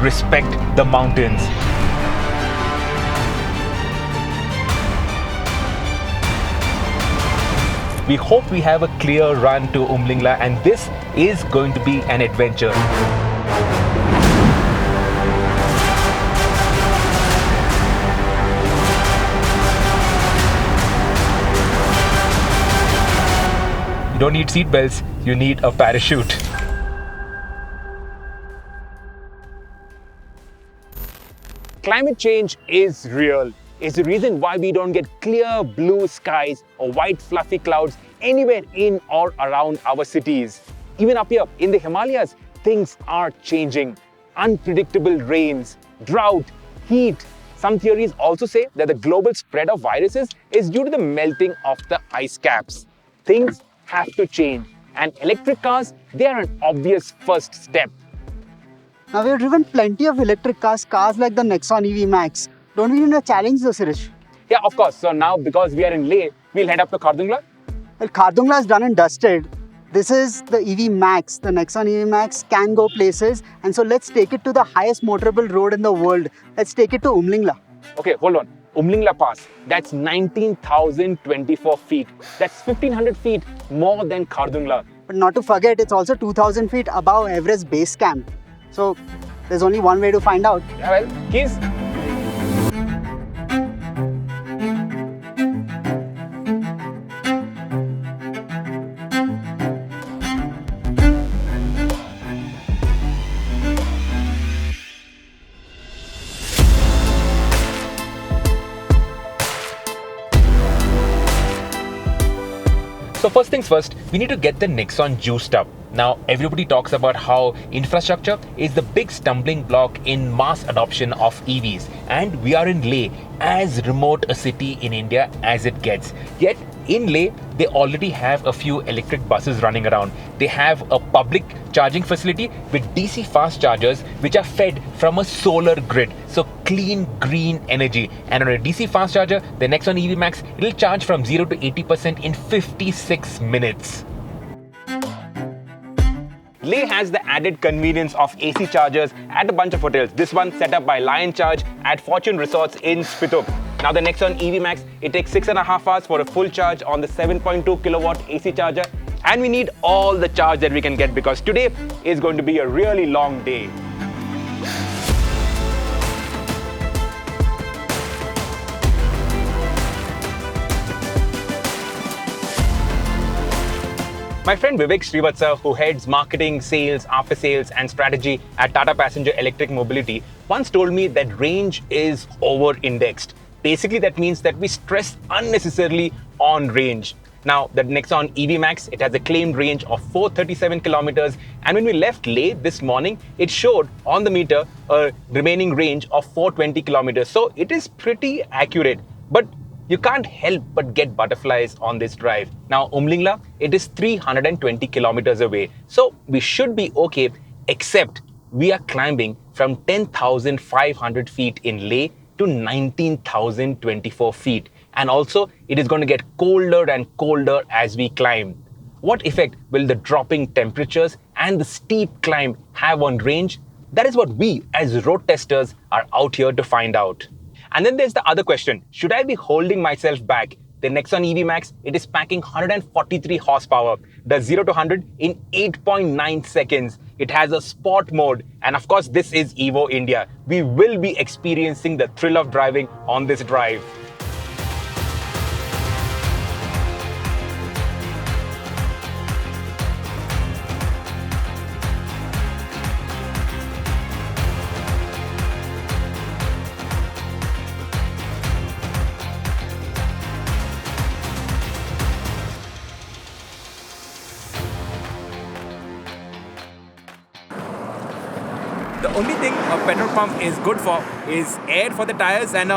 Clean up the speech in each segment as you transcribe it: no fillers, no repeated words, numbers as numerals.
respect the mountains. We hope we have a clear run to Umling, and this is going to be an adventure. You don't need seat belts, you need a parachute. Climate change is real. It's the reason why we don't get clear blue skies or white fluffy clouds anywhere in or around our cities. Even up here in the Himalayas, things are changing. Unpredictable rains, drought, heat. Some theories also say that the global spread of viruses is due to the melting of the ice caps. Things have to change, and electric cars, they are an obvious first step. Now we have driven plenty of electric cars like the Nexon EV MAX. Don't we need a challenge though, Sirish? Yeah, of course. So now, because we are in Leh, we'll head up to Khardungla. Well, Khardungla is done and dusted. This is the EV MAX. The Nexon EV MAX can go places. And so let's take it to the highest motorable road in the world. Let's take it to Umlingla. Okay, hold on. Umlingla Pass, that's 19,024 feet. That's 1,500 feet more than Khardungla. But not to forget, it's also 2,000 feet above Everest base camp. So there's only one way to find out. Yeah, well, keys. So first things first, we need to get the Nexon juiced up. Now, everybody talks about how infrastructure is the big stumbling block in mass adoption of EVs. And we are in Leh, as remote a city in India as it gets. Yet, in Leh, they already have a few electric buses running around. They have a public charging facility with DC fast chargers which are fed from a solar grid. So clean, green energy. And on a DC fast charger, the Nexon EV MAX, it'll charge from 0 to 80% in 56 minutes. Leh has the added convenience of AC chargers at a bunch of hotels. This one set up by Lion Charge at Fortune Resorts in Spituk. Now the Nexon EV MAX, it takes 6.5 hours for a full charge on the 7.2 kilowatt AC charger. And we need all the charge that we can get because today is going to be a really long day. My friend Vivek Srivatsa, who heads marketing, sales, after sales and strategy at Tata Passenger Electric Mobility, once told me that range is over-indexed. Basically, that means that we stress unnecessarily on range. Now, the Nexon EV MAX, it has a claimed range of 437 kilometers. And when we left Leh this morning, it showed on the meter a remaining range of 420 kilometers. So it is pretty accurate. But you can't help but get butterflies on this drive. Now, Umlingla, it is 320 kilometers away. So we should be okay, except we are climbing from 10,500 feet in Leh to 19,024 feet. And also, it is going to get colder and colder as we climb. What effect will the dropping temperatures and the steep climb have on range? That is what we, as road testers, are out here to find out. And then there's the other question. Should I be holding myself back? The Nexon EV MAX, it is packing 143 horsepower, does 0 to 100 in 8.9 seconds. It has a sport mode. And of course, this is Evo India. We will be experiencing the thrill of driving on this drive. The only thing a petrol pump is good for is air for the tires and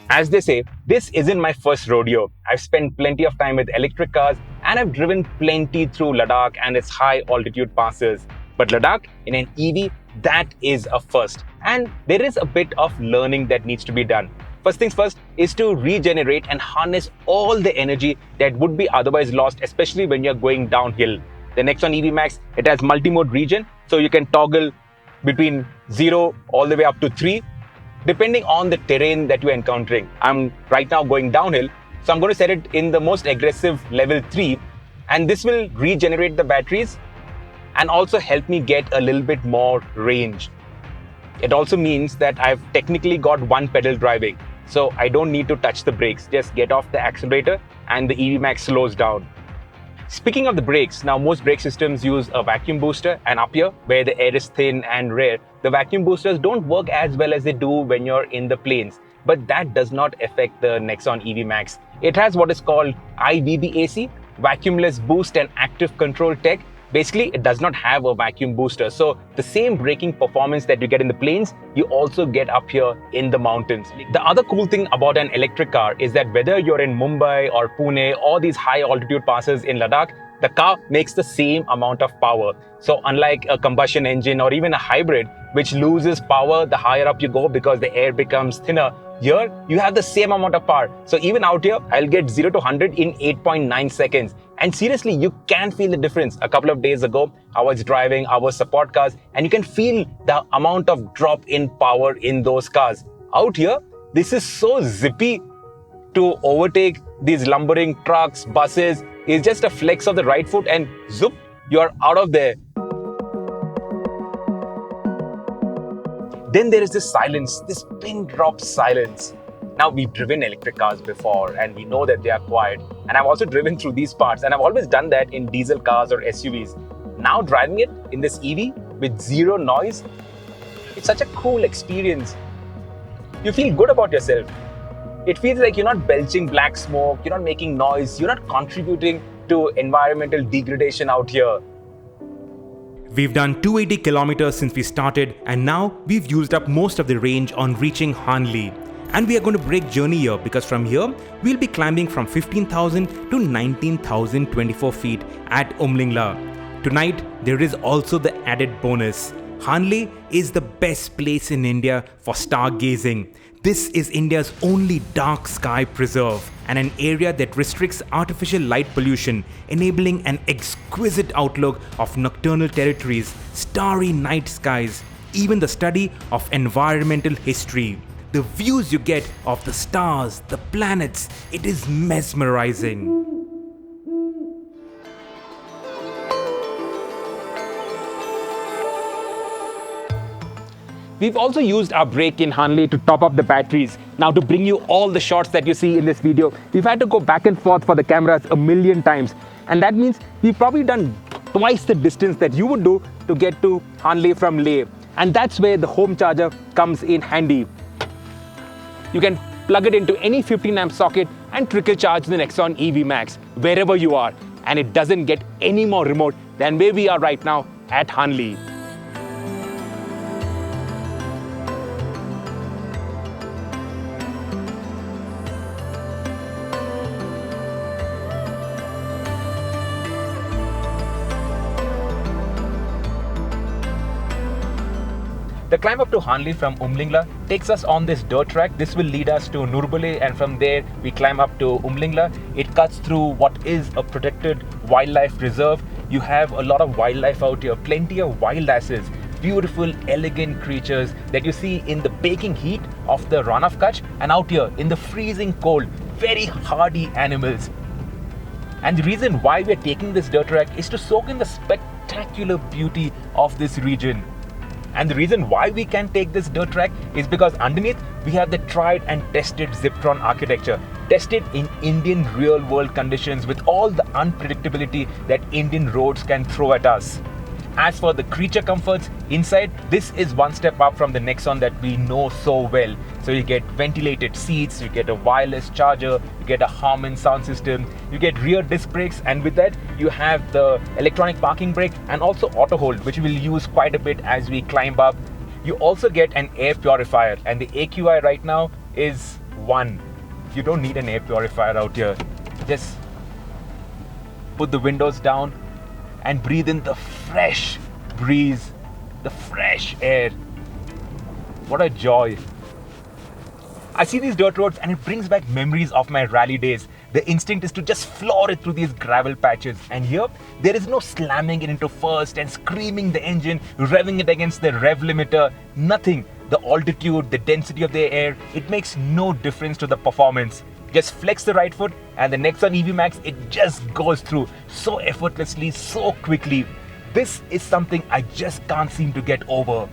As they say, this isn't my first rodeo. I've spent plenty of time with electric cars and I've driven plenty through Ladakh and its high altitude passes. But Ladakh in an EV, that is a first. And there is a bit of learning that needs to be done. First things first is to regenerate and harness all the energy that would be otherwise lost, especially when you're going downhill. The Nexon EV MAX, it has multi-mode region, so you can toggle between 0 all the way up to 3, depending on the terrain that you're encountering. I'm right now going downhill, so I'm going to set it in the most aggressive level 3, and this will regenerate the batteries and also help me get a little bit more range. It also means that I've technically got one pedal driving, so I don't need to touch the brakes. Just get off the accelerator and the EV MAX slows down. Speaking of the brakes, now most brake systems use a vacuum booster, and up here, where the air is thin and rare, the vacuum boosters don't work as well as they do when you're in the plains. But that does not affect the Nexon EV MAX. It has what is called IVBAC, vacuumless boost and active control tech. Basically, it does not have a vacuum booster. So the same braking performance that you get in the plains, you also get up here in the mountains. The other cool thing about an electric car is that whether you're in Mumbai or Pune or these high altitude passes in Ladakh, the car makes the same amount of power. So unlike a combustion engine or even a hybrid, which loses power the higher up you go because the air becomes thinner, here you have the same amount of power. So even out here, I'll get 0 to 100 in 8.9 seconds. And seriously, you can feel the difference. A couple of days ago, I was driving our support cars, and you can feel the amount of drop in power in those cars. Out here, this is so zippy. To overtake these lumbering trucks, buses, is just a flex of the right foot and zoop, you're out of there. Then there is this silence, this pin drop silence. Now, we've driven electric cars before and we know that they are quiet. And I've also driven through these parts, and I've always done that in diesel cars or SUVs. Now driving it in this EV with zero noise, it's such a cool experience. You feel good about yourself. It feels like you're not belching black smoke, you're not making noise, you're not contributing to environmental degradation out here. We've done 280 kilometers since we started, and now we've used up most of the range on reaching Hanle. And we are going to break journey here because from here, we'll be climbing from 15,000 to 19,024 feet at Umling. Tonight, there is also the added bonus. Hanle is the best place in India for stargazing. This is India's only dark sky preserve and an area that restricts artificial light pollution, enabling an exquisite outlook of nocturnal territories, starry night skies, even the study of environmental history. The views you get of the stars, the planets, it is mesmerizing. We've also used our brake in Hanle to top up the batteries. Now, to bring you all the shots that you see in this video, we've had to go back and forth for the cameras a million times. And that means we've probably done twice the distance that you would do to get to Hanle from Leh. And that's where the home charger comes in handy. You can plug it into any 15 amp socket and trickle charge the Nexon EV MAX wherever you are. And it doesn't get any more remote than where we are right now at Hanle. The climb up to Hanle from Umling takes us on this dirt track. This will lead us to Norbu, and from there we climb up to Umling. It cuts through what is a protected wildlife reserve. You have a lot of wildlife out here, plenty of wild asses, beautiful, elegant creatures that you see in the baking heat of the Rann of Kutch, and out here in the freezing cold, very hardy animals. And the reason why we are taking this dirt track is to soak in the spectacular beauty of this region. And the reason why we can take this dirt track is because underneath we have the tried and tested Ziptron architecture, tested in Indian real world conditions with all the unpredictability that Indian roads can throw at us. As for the creature comforts inside, this is one step up from the Nexon that we know so well. So you get ventilated seats, you get a wireless charger, you get a Harman sound system, you get rear disc brakes, and with that you have the electronic parking brake and also auto hold, which we'll use quite a bit as we climb up. You also get an air purifier, and the AQI right now is 1. You don't need an air purifier out here. Just put the windows down and breathe in the fresh breeze, the fresh air. What a joy. I see these dirt roads and it brings back memories of my rally days. The instinct is to just floor it through these gravel patches. And here, there is no slamming it into first and screaming the engine, revving it against the rev limiter, nothing. The altitude, the density of the air, it makes no difference to the performance. Just flex the right foot and the Nexon EV MAX, it just goes through so effortlessly, so quickly. This is something I just can't seem to get over.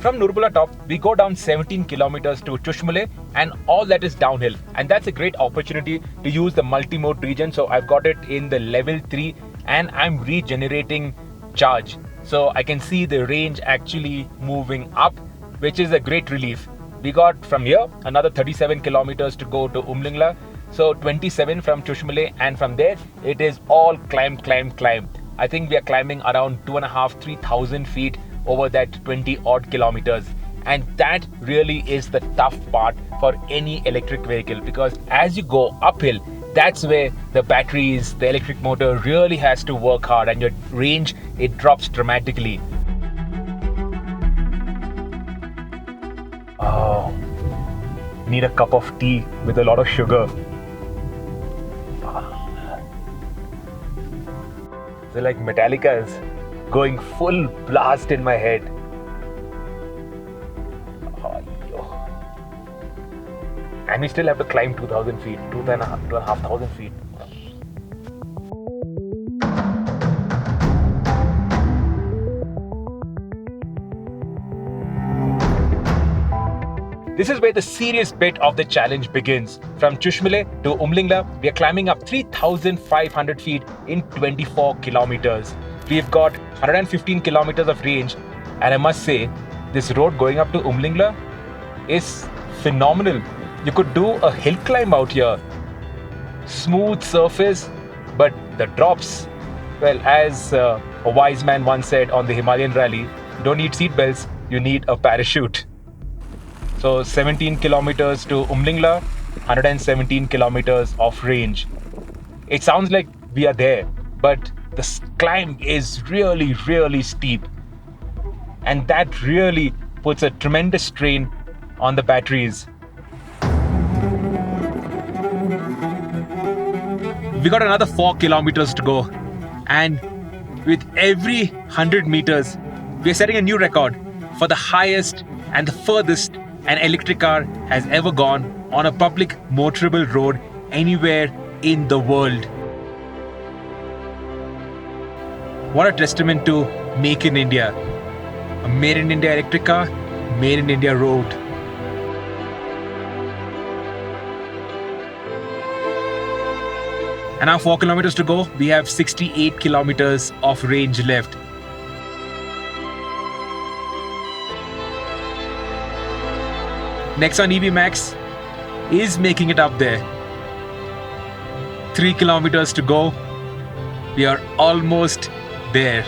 From Norbu top, we go down 17 kilometers to Chushmule and all that is downhill. And that's a great opportunity to use the multi-mode region. So I've got it in the level 3 and I'm regenerating charge. So I can see the range actually moving up, which is a great relief. We got from here another 37 kilometers to go to Umling. So 27 from Chushmule, and from there it is all climb. I think we are climbing around 2,500-3,000 feet over that 20 odd kilometers. And that really is the tough part for any electric vehicle, because as you go uphill, that's where the batteries, the electric motor really has to work hard and your range, it drops dramatically. Oh, need a cup of tea with a lot of sugar. So like Metallica is going full blast in my head. And we still have to climb 2,000 feet, 2,500 feet. This is where the serious bit of the challenge begins. From Chushmule to Umling, we are climbing up 3,500 feet in 24 kilometers. We've got 115 kilometers of range, and I must say, this road going up to Umling is phenomenal. You could do a hill climb out here. Smooth surface, but the drops, well, as a wise man once said on the Himalayan rally, you don't need seat belts, you need a parachute. So 17 kilometers to Umling, 117 kilometers of range. It sounds like we are there, but the climb is really steep. And that really puts a tremendous strain on the batteries. We got another 4 kilometers to go. And with every 100 meters, we're setting a new record for the highest and the furthest an electric car has ever gone on a public motorable road anywhere in the world. What a testament to Make in India. A Made in India electric car, Made in India road. And now 4 kilometers to go. We have 68 kilometers of range left. Nexon EV MAX is making it up there. 3 kilometers to go. We are almost there.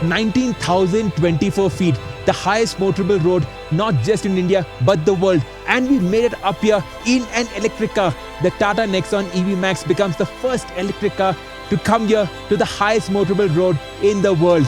(19,024 feet), the highest motorable road, not just in India, but the world. And we made it up here in an electric car. The Tata Nexon EV MAX becomes the first electric car to come here to the highest motorable road in the world.